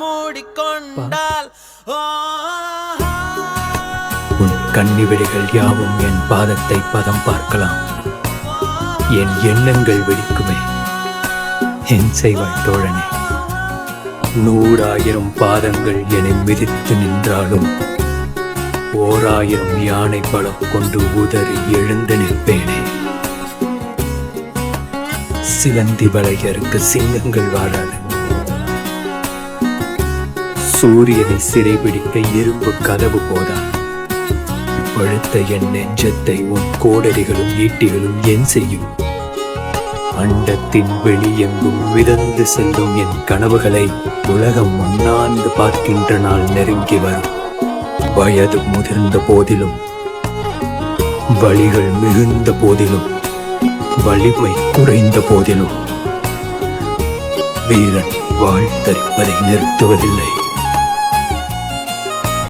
மூடிக்கொண்டால் உன் கண்ணிவிழிகள் யாவும் என் பாதத்தை பதம் பார்க்கலாம். என் எண்ணங்கள் வெடிக்குமே. என் செய்வாய் தோழனே. 100,000 பாதங்கள் என்னை மிதித்து நின்றாலும் 1000 யானை பலம் கொண்டு உதறி எழுந்து நிற்பேனே. சிலந்தி வளையருக்கு சிங்கங்கள் வாழாது. சூரியனை சிறைபிடிக்க இரும்பு கதவு போதா. பழுத்த என் நெஞ்சத்தை உன் கோடரிகளும் ஈட்டிகளும் என் செய்யும். அண்டத்தின் வெளியெங்கும் மிதந்து செல்லும் என் கனவுகளை உலகம் உண்ணாந்து பார்க்கின்ற நாள் நெருங்கி வரும். வயது முதிர்ந்த போதிலும், வலிகள் மிகுந்த போதிலும், வலிமை குறைந்த போதிலும் வீரன் வாழ்த்தரிப்பதை நிறுத்துவதில்லை.